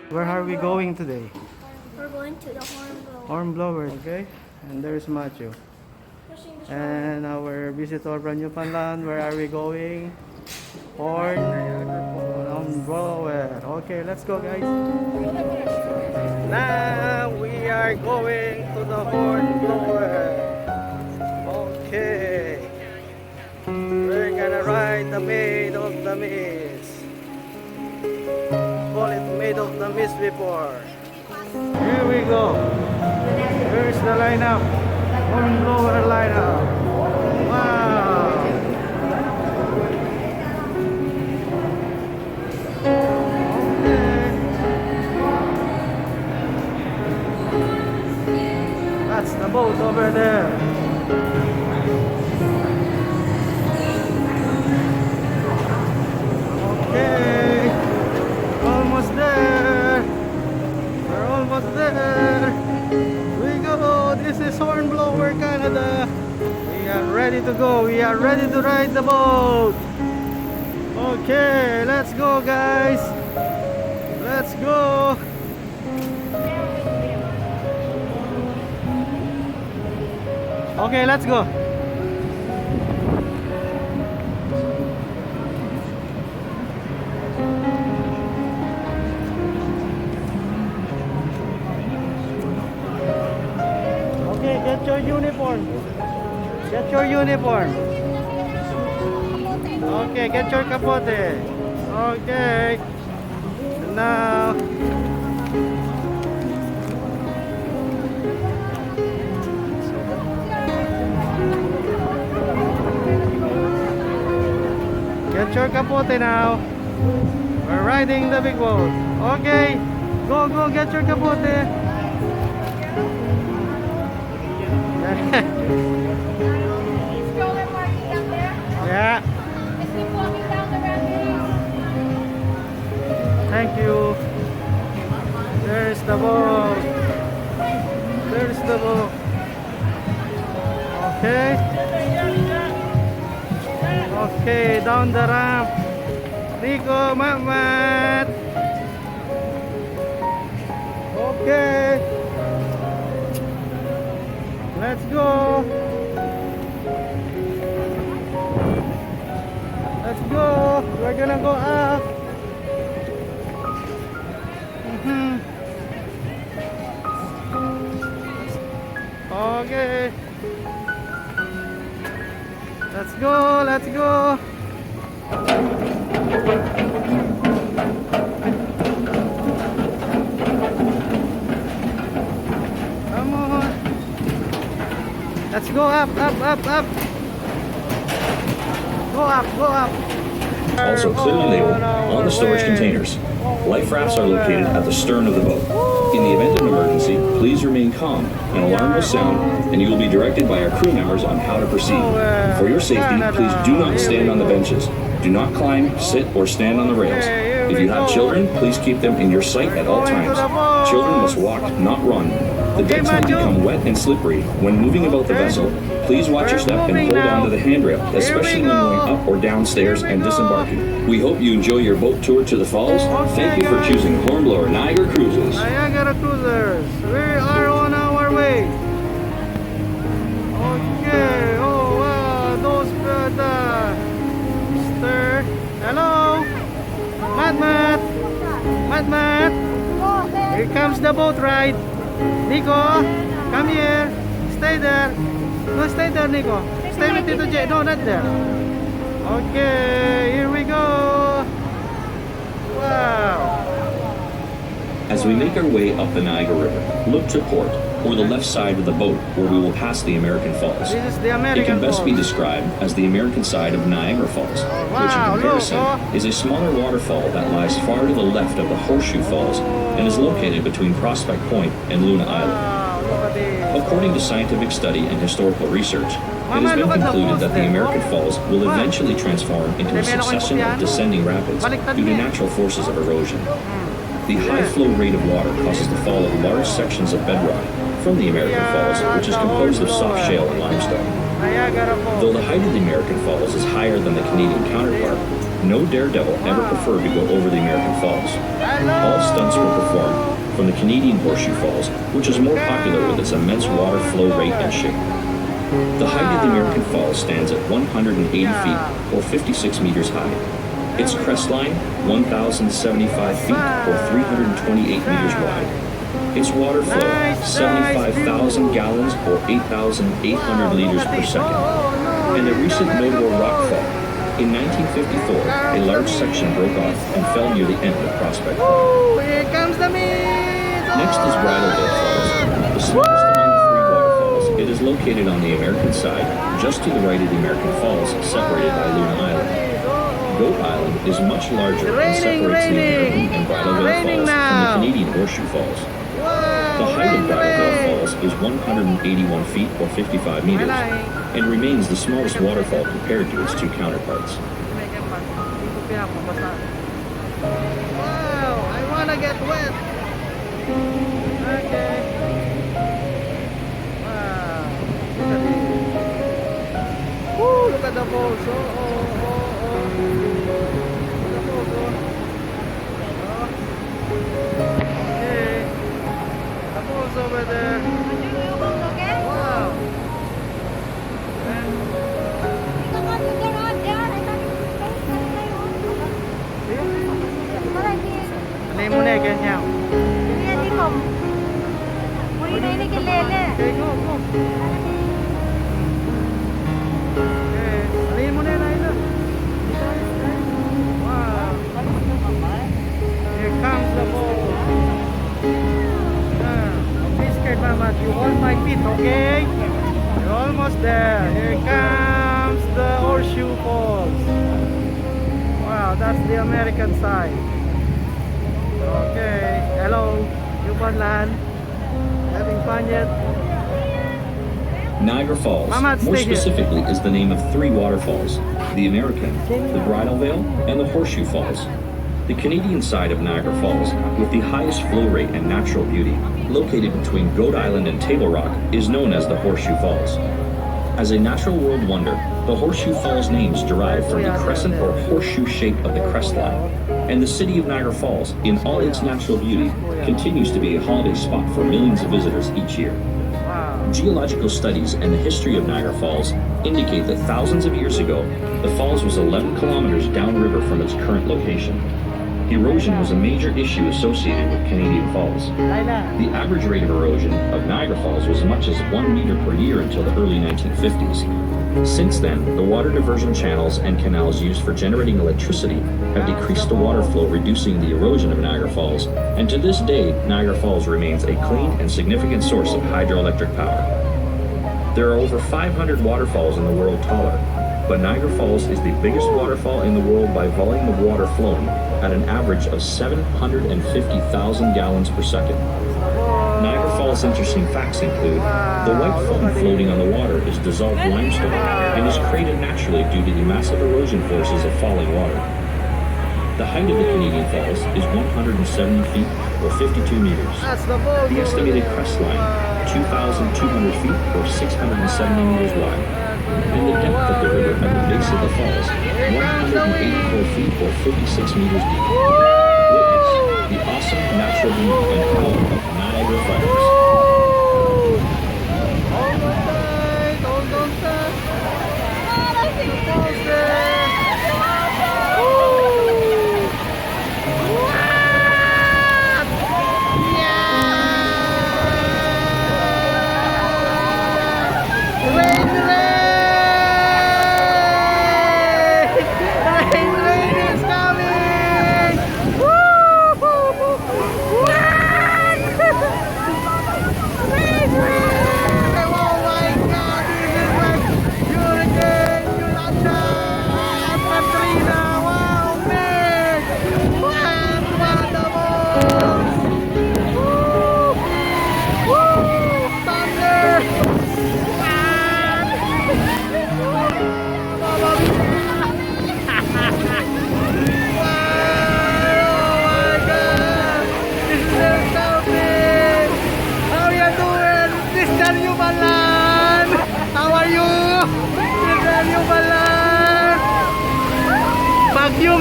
Where are we going today? We're going to the Hornblower. Hornblower, okay? And there's Matthew. And our visitor from Newfoundland, where are we going? Hornblower. Okay, let's go, guys. Now we are going to the Hornblower. Okay. We're gonna ride the Maid of the Mist. Call it Maid of the Mist before. Here we go. Here's the lineup. Hornblower lineup. Wow. Okay. That's the boat over there. Okay. Almost there. We're almost there. We go. This is Hornblower, Canada. We are ready to go. We are ready to ride the boat. Okay, let's go, guys. Let's go. Okay, let's go. Get your uniform. Get your uniform. Okay, get your capote. Okay. Now. Get your capote now. We're riding the big boat. Okay. Go, go, get your capote. Yeah. Thank you. There's the boat. There's the boat. Okay. Okay, down the ramp. Nico, Matt. Okay. Let's go. Let's go. We're gonna go up. Okay. Let's go. Let's go. Come on. Let's go up, up, up, up. Go up, go up. Also clearly labeled on the storage containers. Life rafts are located at the stern of the boat. In the event of an emergency, please remain calm. An alarm will sound, and you will be directed by our crew members on how to proceed. For your safety, please do not stand on the benches. Do not climb, sit, or stand on the rails. If you have children, please keep them in your sight at all times. Children must walk, not run. The decks may become wet and slippery. When moving about the vessel, please watch your step and hold on to the handrail, especially when going up or downstairs and disembarking. We hope you enjoy your boat tour to the falls. Thank you for choosing Hornblower Niagara Cruises. Niagara Cruisers, we are on our way. Okay, oh wow, those Mr. Hello, Matt. Here comes the boat ride. Nico, come here. Stay there. No, stay there, Nico. Stay with Tito J. No, not there. Okay, here we go. Wow. As we make our way up the Niagara River, look to port, or the left side of the boat where we will pass the American Falls. This is the American It can best be Falls. described as the American side of Niagara Falls, which in comparison is a smaller waterfall that lies far to the left of the Horseshoe Falls and is located between Prospect Point and Luna Island. Wow, look at this. According to scientific study and historical research, it has been concluded that the American Falls will eventually transform into a succession of descending rapids due to natural forces of erosion. The high flow rate of water causes the fall of large sections of bedrock from the American Falls, which is composed of soft shale and limestone. Niagara Falls. Though the height of the American Falls is higher than the Canadian counterpart, no daredevil ever preferred to go over the American Falls. All stunts were performed from the Canadian Horseshoe Falls, which is more popular with its immense water flow rate and shape. The height of the American Falls stands at 180 feet, or 56 meters high. Its crest line, 1,075 feet, or 328 meters wide. Its water flow, 75,000 gallons, or 8,800 liters per second. And a recent notable rock fall. In 1954, a large section broke off and fell near the end of Prospect Fall. Here comes the Maid! Next is Bridalveil Falls, the smallest among the three waterfalls. It is located on the American side, just to the right of the American Falls, separated by Luna Island. Goat Island is much larger and separates the American and Bridalveil Falls from the Canadian Horseshoe Falls. The height of Bridalveil Falls is 181 feet, or 55 meters, and remains the smallest waterfall compared to its two counterparts. Wow, I wanna get wet. Okay. Wow. Look at this. Woo, look at the falls. Oh. Look at the falls. Okay. The falls over there. Wow. Alay mo na, ganyan. Okay, go. Okay, alay mo na, Laila. Wow. Here comes the ball. Don't be scared, Mama. You hold my feet, okay? You're almost there. Here comes the Horseshoe Falls. Wow, that's the American side. Okay, hello, Yubanland. Having fun yet? Niagara Falls, Mama, more stay here. specifically, is the name of three waterfalls: the American, the Bridalveil, and the Horseshoe Falls. The Canadian side of Niagara Falls, with the highest flow rate and natural beauty, located between Goat Island and Table Rock, is known as the Horseshoe Falls. As a natural world wonder, the Horseshoe Falls names derive from the crescent or horseshoe shape of the crest line, and the city of Niagara Falls, in all its natural beauty, continues to be a holiday spot for millions of visitors each year. Geological studies and the history of Niagara Falls indicate that thousands of years ago, the falls was 11 kilometers downriver from its current location. Erosion was a major issue associated with Canadian Falls. The average rate of erosion of Niagara Falls was as much as 1 meter per year until the early 1950s. Since then, the water diversion channels and canals used for generating electricity have decreased the water flow, reducing the erosion of Niagara Falls, and to this day, Niagara Falls remains a clean and significant source of hydroelectric power. There are over 500 waterfalls in the world taller, but Niagara Falls is the biggest waterfall in the world by volume of water flown, at an average of 750,000 gallons per second. Niagara Falls' interesting facts include the white foam floating on the water is dissolved limestone and is created naturally due to the massive erosion forces of falling water. The height of the Canadian Falls is 170 feet, or 52 meters. The estimated crest line, 2,200 feet, or 670 meters wide. And the depth of the river at the base of the falls, 184 feet, or 56 meters deep. Witness the awesome natural beauty and power of Niagara Falls.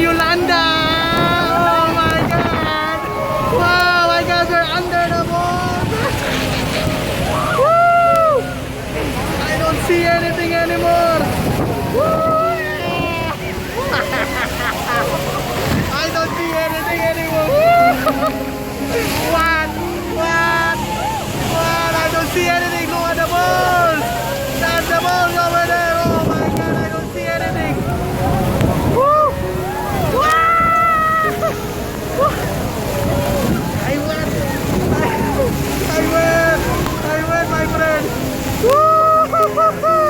Yolanda! Oh my god! Wow, I guys are What? What? What? I don't see anything. Look at the balls. That's the balls over there. Oh my god, I don't see anything. Woo! What? I went. I went, my friend. Woo! Woo!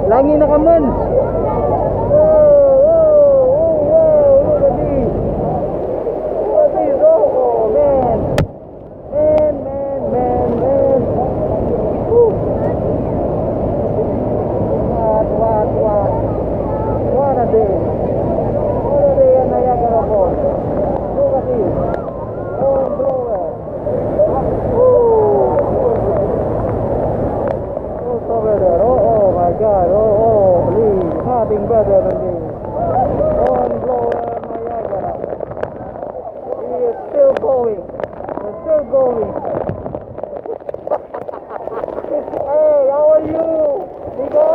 Langi na kaman. What a day. What a day in Niagara Falls. Look at this. Hornblower. What's over there? Oh my god. Please. Nothing better than this. Hornblower Niagara. He is still going. We're still going. Hey, how are you? Nico?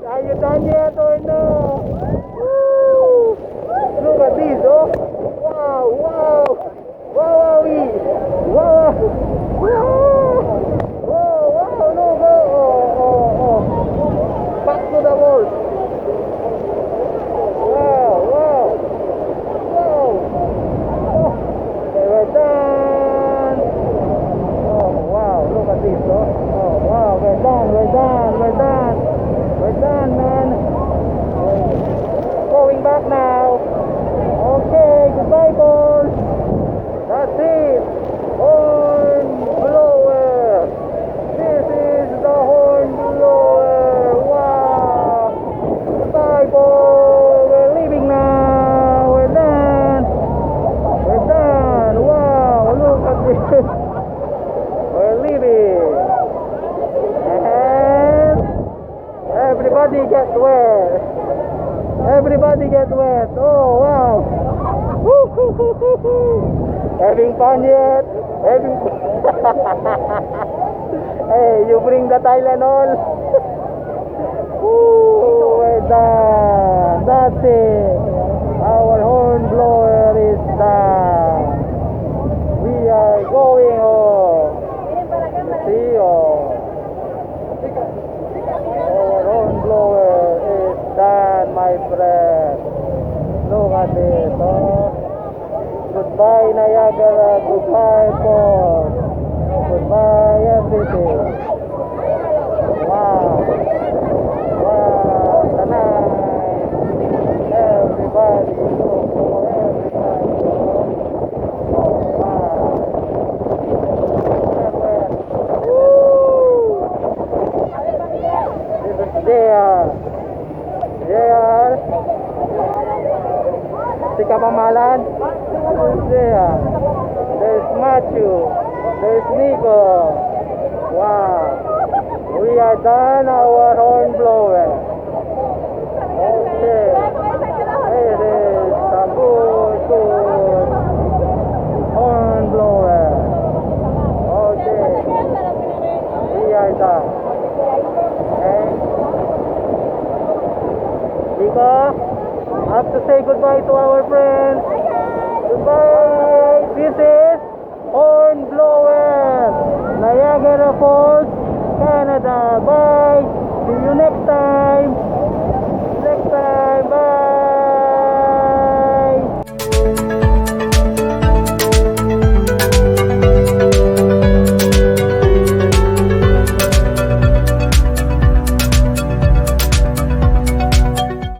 Are you done yet or no? Woo! Look at this, oh! Wow, wow! Wow, wow, wow! Wow, wow, look, oh! done yet? Hey, you bring the Tylenol. Woo, we're done. That's it. Our hornblower is done. We are going home. See you. Our hornblower is done, my friend. Look at this, oh. Goodbye, Niagara. Goodbye, Falls. Goodbye, everything. Wow. Wow, tonight. Everybody, look for everybody. Wow. Woo! This is JR. JR. Si Kapamalan. This is JR. There's Matthew. There's Nico. Wow. We are done our hornblower. Okay. It is a good hornblower. Okay. We are done. Okay. Nico, I have to say goodbye to our friends. Goodbye. This is Hornblower Niagara Falls, Canada. Bye.